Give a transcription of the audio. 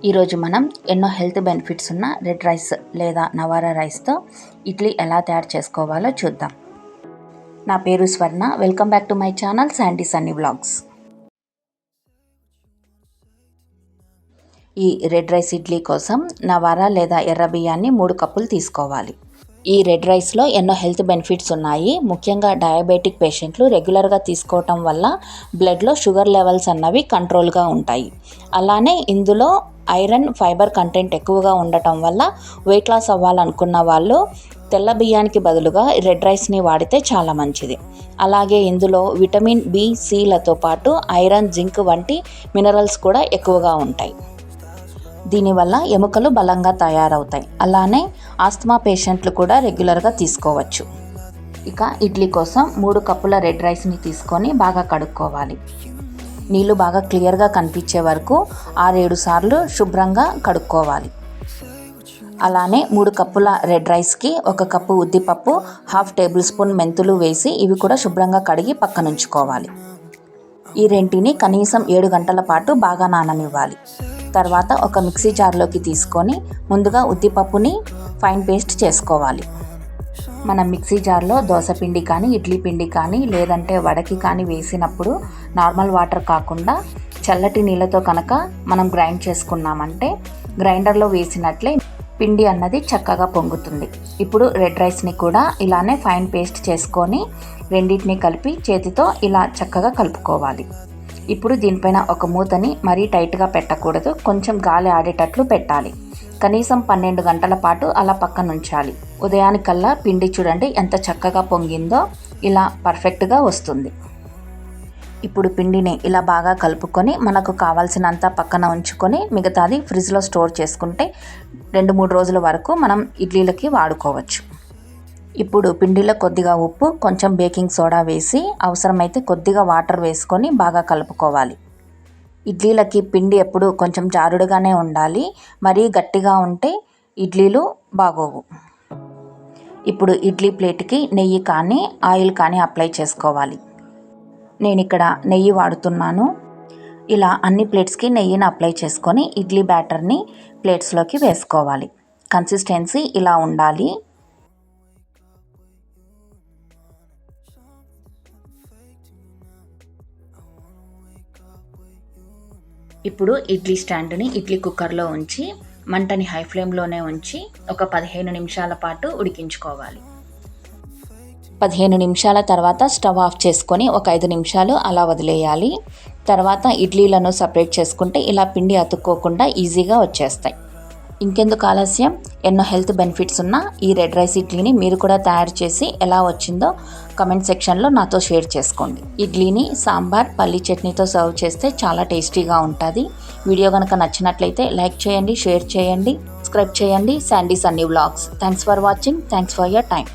ఈరోజు మనం ఎన్నో హెల్త్ బెనిఫిట్స్ ఉన్న రెడ్ రైస్ లేదా నవారా రైస్తో ఇడ్లీ ఎలా తయారు చేసుకోవాలో చూద్దాం. నా పేరు స్వర్ణ. Welcome back to my channel Sandy Sunny vlogs. ఈ రెడ్ రైస్ ఇడ్లీ కోసం నవారా లేదా ఎర్ర బియ్యాన్ని 3 కప్పులు తీసుకోవాలి. ఈ రెడ్ రైస్లో ఎన్నో హెల్త్ బెనిఫిట్స్ ఉన్నాయి. ముఖ్యంగా డయాబెటిక్ పేషెంట్లు రెగ్యులర్గా తీసుకోవటం వల్ల బ్లడ్లో షుగర్ లెవెల్స్ అన్నవి కంట్రోల్గా ఉంటాయి. అలానే ఇందులో ఐరన్, ఫైబర్ కంటెంట్ ఎక్కువగా ఉండటం వల్ల వెయిట్ లాస్ అవ్వాలనుకున్న వాళ్ళు తెల్ల బియ్యానికి బదులుగా రెడ్ రైస్ని వాడితే చాలా మంచిది. అలాగే ఇందులో విటమిన్ బి, సిలతో పాటు ఐరన్, జింక్ వంటి మినరల్స్ కూడా ఎక్కువగా ఉంటాయి. దీనివల్ల ఎముకలు బలంగా తయారవుతాయి. అలానే ఆస్తమా పేషెంట్లు కూడా రెగ్యులర్గా తీసుకోవచ్చు. ఇక ఇడ్లీ కోసం 3 కప్పుల రెడ్ రైస్ని తీసుకొని బాగా కడుక్కోవాలి. నీళ్ళు బాగా క్లియర్గా కనిపించే వరకు 6-7 సార్లు శుభ్రంగా కడుక్కోవాలి. అలానే 3 కప్పుల రెడ్ రైస్కి 1 కప్పు ఉద్దిపప్పు, 1/2 టేబుల్ స్పూన్ మెంతులు వేసి ఇవి కూడా శుభ్రంగా కడిగి పక్కనుంచుకోవాలి. ఈ రెంటిని కనీసం 7 గంటల పాటు బాగా నాననివ్వాలి. తర్వాత ఒక మిక్సీ జార్లోకి తీసుకొని ముందుగా ఉద్దిపప్పుని ఫైన్ పేస్ట్ చేసుకోవాలి. మనం మిక్సీ జార్లో దోశ పిండి కానీ, ఇడ్లీ పిండి కానీ, లేదంటే వడకి కానీ వేసినప్పుడు నార్మల్ వాటర్ కాకుండా చల్లటి నీళ్ళతో కనుక మనం గ్రైండ్ చేసుకున్నామంటే గ్రైండర్లో వేసినట్లే పిండి అన్నది చక్కగా పొంగుతుంది. ఇప్పుడు రెడ్ రైస్ని కూడా ఇలానే ఫైన్ పేస్ట్ చేసుకొని రెండింటిని కలిపి చేతితో ఇలా చక్కగా కలుపుకోవాలి. ఇప్పుడు దీనిపైన ఒక మూతని మరీ టైట్గా పెట్టకూడదు, కొంచెం గాలి ఆడేటట్లు పెట్టాలి. కనీసం 12 గంటల పాటు అలా పక్కన ఉంచాలి. ఉదయానికల్లా పిండి చూడండి ఎంత చక్కగా పొంగిందో, ఇలా పర్ఫెక్ట్గా వస్తుంది. ఇప్పుడు పిండిని ఇలా బాగా కలుపుకొని మనకు కావాల్సినంత పక్కన ఉంచుకొని మిగతాది ఫ్రిడ్జ్లో స్టోర్ చేసుకుంటే 2-3 రోజుల వరకు మనం ఇడ్లీలకి వాడుకోవచ్చు. ఇప్పుడు పిండిలో కొద్దిగా ఉప్పు, కొంచెం బేకింగ్ సోడా వేసి అవసరమైతే కొద్దిగా వాటర్ వేసుకొని బాగా కలుపుకోవాలి. ఇడ్లీలకి పిండి ఎప్పుడు కొంచెం జారుడుగానే ఉండాలి. మరీ గట్టిగా ఉంటే ఇడ్లీలు బాగోవు. ఇప్పుడు ఇడ్లీ ప్లేట్కి నెయ్యి కానీ ఆయిల్ కానీ అప్లై చేసుకోవాలి. నేను ఇక్కడ నెయ్యి వాడుతున్నాను. ఇలా అన్ని ప్లేట్స్కి నెయ్యిని అప్లై చేసుకొని ఇడ్లీ బ్యాటర్ని ప్లేట్స్లోకి వేసుకోవాలి. కన్సిస్టెన్సీ ఇలా ఉండాలి. ఇప్పుడు ఇడ్లీ స్టాండ్ని ఇడ్లీ కుక్కర్లో ఉంచి మంటని హై ఫ్లేమ్లోనే ఉంచి ఒక 15 నిమిషాల పాటు ఉడికించుకోవాలి. 15 నిమిషాల తర్వాత స్టవ్ ఆఫ్ చేసుకొని ఒక 5 నిమిషాలు అలా వదిలేయాలి. తర్వాత ఇడ్లీలను సపరేట్ చేసుకుంటే ఇలా పిండి అతుక్కోకుండా ఈజీగా వచ్చేస్తాయి. ఇంకెందుకు ఆలస్యం, ఎన్నో హెల్త్ బెనిఫిట్స్ ఉన్న ఈ రెడ్ రైస్ ఇడ్లీని మీరు కూడా తయారు చేసి ఎలా వచ్చిందో కమెంట్ సెక్షన్లో నాతో షేర్ చేసుకోండి. ఇడ్లీని సాంబార్, పల్లీ చట్నీతో సర్వ్ చేస్తే చాలా టేస్టీగా ఉంటుంది. వీడియో కనుక నచ్చినట్లయితే లైక్ చేయండి, షేర్ చేయండి, సబ్స్క్రైబ్ చేయండి. Sandy Sunny vlogs. Thanks for watching. Thanks for your time.